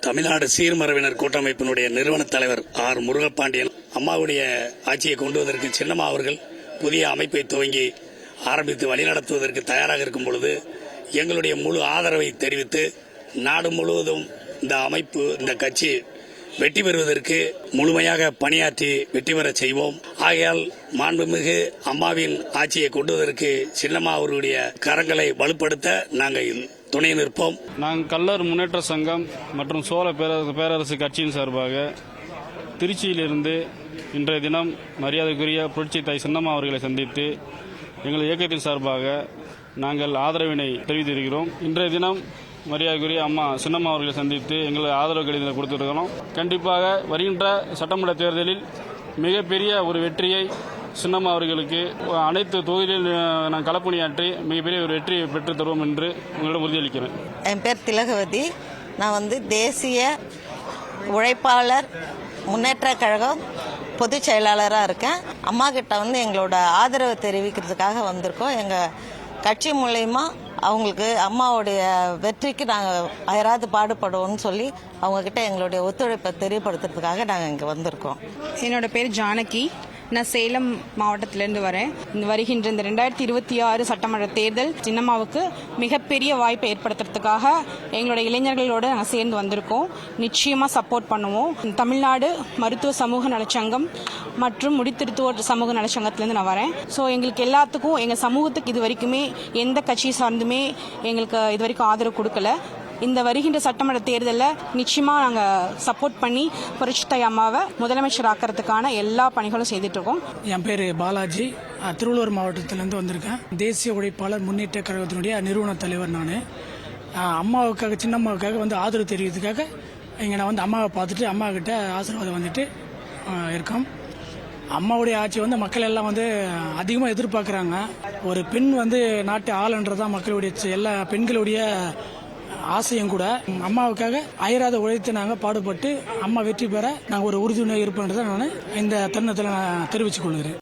தமிழ்நாடு சீர்மரபினர் கூட்டமைப்பினுடைய நிறுவன தலைவர் ஆர் முருகப்பாண்டியன் அம்மாவுடைய ஆட்சியை கொண்டுவதற்கு சின்னம்மா அவர்கள் புதிய அமைப்பை துவங்கி ஆரம்பித்து வழிநடத்துவதற்கு தயாராக இருக்கும் பொழுது எங்களுடைய முழு ஆதரவை தெரிவித்து நாடு முழுவதும் இந்த அமைப்பு இந்த கட்சி வெற்றி பெறுவதற்கு முழுமையாக பணியாற்றி வெற்றி பெற செய்வோம். ஆகையால் மாண்புமிகு அம்மாவின் ஆட்சியை கொண்டுவதற்கு சின்னம்மா அவர்களுடைய கரங்களை வலுப்படுத்த நாங்கள் துணை நிற்போம். நாங்கள் கள்ளர் முன்னேற்ற சங்கம் மற்றும் சோழ பேரரசு கட்சியின் சார்பாக திருச்சியிலிருந்து இன்றைய தினம் மரியாதைக்குரிய புரட்சி தாய் சின்னம்மா அவர்களை சந்தித்து எங்கள் இயக்கத்தின் சார்பாக நாங்கள் ஆதரவினை தெரிவித்திருக்கிறோம். இன்றைய தினம் மரியாதைக்குரிய அம்மா சின்னம்மா அவர்களை சந்தித்து எங்கள் ஆதரவு கடிதத்தை கொடுத்திருக்கிறோம். கண்டிப்பாக வருகின்ற சட்டமன்ற தேர்தலில் மிகப்பெரிய ஒரு வெற்றியை சின்னம்மா அவர்களுக்கு அனைத்து தொகுதிகளில் நான் களப்பணியாற்றி மிகப்பெரிய ஒரு வெற்றியை பெற்றுத் தருவோம் என்று உங்களிடம் உறுதியளிக்கிறேன். என் பேர் திலகவதி. நான் தேசிய உழைப்பாளர் முன்னேற்ற கழகம் பொதுச் செயலாளராக இருக்கேன். அம்மா கிட்ட எங்களோட ஆதரவை தெரிவிக்கிறதுக்காக வந்திருக்கோம். எங்கள் கட்சி மூலயமா அவங்களுக்கு அம்மாவுடைய வெற்றிக்கு நாங்கள் அயராது பாடுபடுவோம்னு சொல்லி அவங்கக்கிட்ட எங்களுடைய ஒத்துழைப்பை தெரியப்படுத்துறதுக்காக நாங்கள் இங்கே வந்திருக்கோம். என்னோட பேர் ஜானகி. நான் சேலம் மாவட்டத்திலேருந்து வரேன். வருகின்ற இந்த 2026 சட்டமன்ற தேர்தல் சின்னம்மாவுக்கு மிகப்பெரிய வாய்ப்பை ஏற்படுத்துறதுக்காக எங்களோட இளைஞர்களோடு நாங்கள் சேர்ந்து வந்திருக்கோம். நிச்சயமாக சப்போர்ட் பண்ணுவோம். தமிழ்நாடு மருத்துவ சமூக நலச்சங்கம் மற்றும் முடித்திருத்துவோர் சமூக நலச்சங்கத்திலேருந்து நான் வரேன். ஸோ எங்களுக்கு எல்லாத்துக்கும் எங்கள் சமூகத்துக்கு இது வரைக்குமே எந்த கட்சி சார்ந்துமே எங்களுக்கு இது வரைக்கும் ஆதரவு கொடுக்கல. இந்த வருகின்ற சட்டமன்ற தேர்தலில் நிச்சயமாக நாங்கள் சப்போர்ட் பண்ணி புரட்சி தாய் அம்மாவை முதலமைச்சர் ஆக்கிறதுக்கான எல்லா பணிகளும் செய்துட்டு இருக்கோம். என் பேர் பாலாஜி. திருவள்ளூர் மாவட்டத்திலேருந்து வந்திருக்கேன். தேசிய உழைப்பாளர் முன்னேற்ற கழகத்தினுடைய நிறுவன தலைவர் நான். அம்மாவுக்காக சின்னம்மாவுக்காக ஆதரவு தெரிவிக்கிறதுக்காக இங்கே நான் அம்மாவை பார்த்துட்டு அம்மா கிட்ட ஆசீர்வாதம் இருக்கோம். அம்மாவுடைய ஆட்சி மக்கள் எல்லாம் அதிகமாக எதிர்பார்க்குறாங்க. ஒரு பெண் நாட்டு ஆளுன்றதான் மக்களுடைய எல்லா பெண்களுடைய ஆசையும் கூட. அம்மாவுக்காக அயராத உழைத்து நாங்கள் பாடுபட்டு அம்மா வெற்றி பெற நாங்கள் ஒரு உறுதுணையாக இருப்போன்றதை நான் இந்த தருணத்தில் நான் தெரிவித்துக் கொள்கிறேன்.